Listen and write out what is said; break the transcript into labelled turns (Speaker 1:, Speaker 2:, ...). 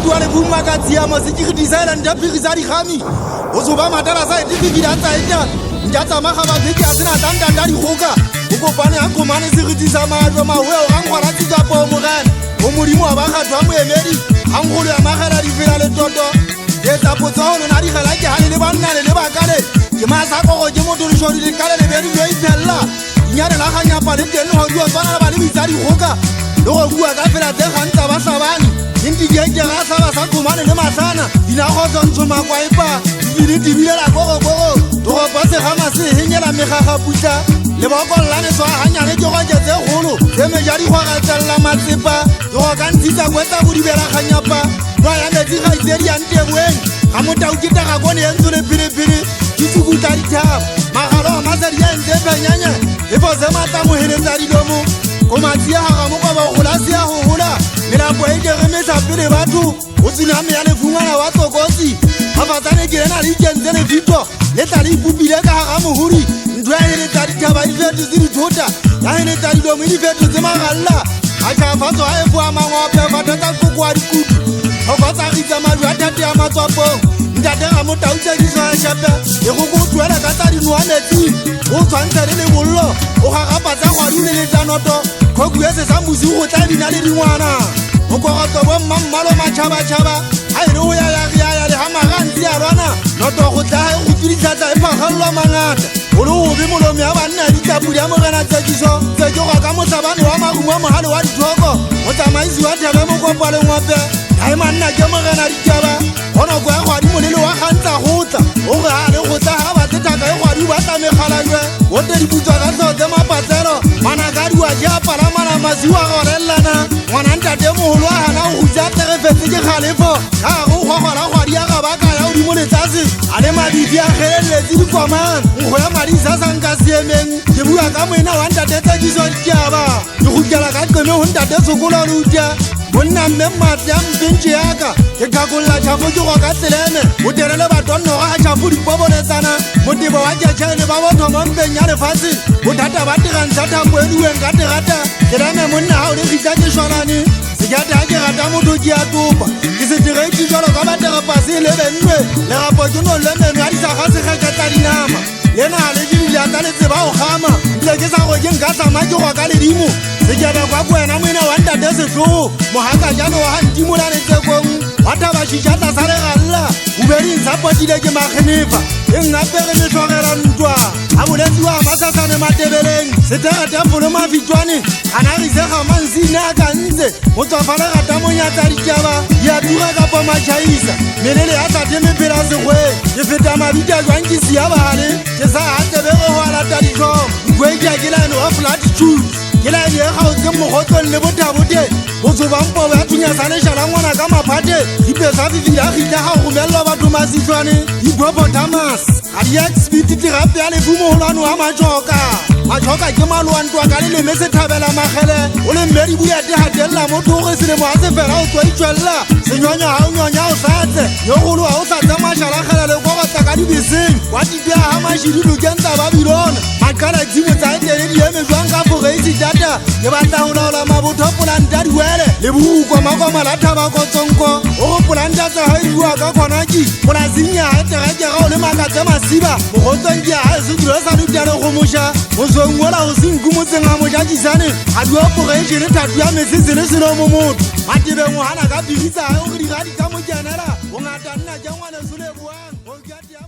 Speaker 1: tua le buma ka tsiamo se ke designer nda phirisa di khami o so ba matala sa di bidira tsa ita nda tsa ma ga ba beke a sena tanda di khoka o kopane a komane se re disa matlo ma we o ga ngwara tsa po mo gane o modimo wa ba ga tswa mo emedi a ngolo ya magala di fela le toto ke tsa potso ho na di gala ke hale le banna le ba kale ke ma sa go ke mo tlo shori le kale le be di yo ifella nyane la ga nyapa le teng ho dio tsana ba le bitsa di khoka le go bua ka fela tse gantsa ba sabane Inti ke ga sa ba sa komane le masana dina go tsontsho makwaipa di dibile la go to ba se ga mase henyela megaga putla le ba go lane so hanyane ke go tse golo se me ja di go ga tsalla matsepa go ka ntisa kwetsa go dibela ganyapa ba ya metsi ga itse di ante bwen ga mota o kita ga gone entso le pile di tsukuta di thaba magalo ma sa di ente penyanya e bo se mata mo heletsa di domo ko matsi ga mo ba go la sia go hola Melapo e ke remesa pele batho o tsina me ya le fungana wa tsokotsi ga fatsane ke ena le ikentse le fito le tla le ipupile ka ga mohuri ntwa e le tsa dithaba di feto tse di thota ya e le tsa dilomo di feto tse magalla a tla fatso a e bua mangwape fatata koko a dikutu go fatsa ritsa madu a tate ya matswapong ntate ga mo tautsa di swa shape e go go tuela ka tsa dinoa metsi o tshwantse le bollo o ga gapatsa go di le tsanoto go bua se sa musi go tla dina le dingwana o go go bo mammalo machaba a ire o ya le ha magantsi a rona no to go tla go tudisa tsa e pagalla mangata o lo be molomo ya banna di tapudi ya mogana tsekiso tse go ka mo tsabane wa marumo mo hale wa dithoko o tsamaisi wa thabe mo kopale ngwape ai manna ke mogana di taba ona go ya go di molelo wa gantsa gotla o ga le go tla ha ba teta ka go di ba tla megalangwe o te di putsa ka tsote mapatselo mana ka di wa ja pala mana masiwa go lelana ngwana ntate moholo wa hana o ja tere fetse ke khalefo ka go gogola go di ga ba ka ya o di mo letsatsi a le mabidi a geleletse di komang go ya madi sa sanka siemeng ke bua ka moena wa ntate tsa di so diaba di go kela ka qeme ho ntate sokola lo utia monna mme matya mbentse yaka ke kakolla tshafo ke go ka tselene o terele batonno ga tshafo di pobonetsana motebo wa tjhatjhane ba botho mo mpeng ya lefatshe bothata ba tigantsha thambo e duweng ka terata kelane monna ha o le gitsa ke shwanane sejata ke rata motho ke a topa ke se diretse jalo ka baterepase le benwe le rapo ke no le menwa di sa ga se geketsa dinama lena le di ya tsa le tseba o gama le ke sa go ke nka tsama ke go ka ledimo se ke ba kwa kwena moena wa ntate setlo mohaka jano wa ntimola le tsekong wa taba shishata sa le galla o bedi sa potile ke magenefa e ngapere le tlogela ntwa a boletsi wa masasane matebeleng se terata folo mafitwane ana ri se ga mansina ka ntse mo tsofala rata mo nyatsa ditaba ya tura ka po machaisa melele ya sa teme pela se gwe ke feta mabita jwang ke sia bale ke sa a tsebe go ala ta ditlhom gwe ke ke la no of latitude ke la ye ga o tse mogotlo le botabote go tsoba mpo ba tunya sa le jala ngwana ka maphate ipesa vivila gita ha go mello batho masitswane hippopotamus Ariax bititi gape ya lefumo holano wa majoka ke malwantwa ka le mese thabela magele o le mmedi bua te hatella mo tloge se le mo a se fela o tswa itshwella senyonya ha o nyonya o satse yo golo ha o sa tsamashara gela le go tsa ka dibeseng wa tibia ha mashidi lo kentsa Babylon makala dimo tsa etele di eme jwang ka foreisi data ke batla ho laola mabotho polanta diwele le buukwa makoma la thaba go tsonko o go polanta tsa ha diwa ka konaki polazinya ha tereke ga o le makatse masiba go tsonki ha se dilo sa lutele go mosha go zwengwela go sinku tsenga mo jajisane a di operation tatu ya metse le seno mo motho matebe mo hana ka bigitsa o re di ga di ka mo kenela o ngata nna ke ngwana sole buang o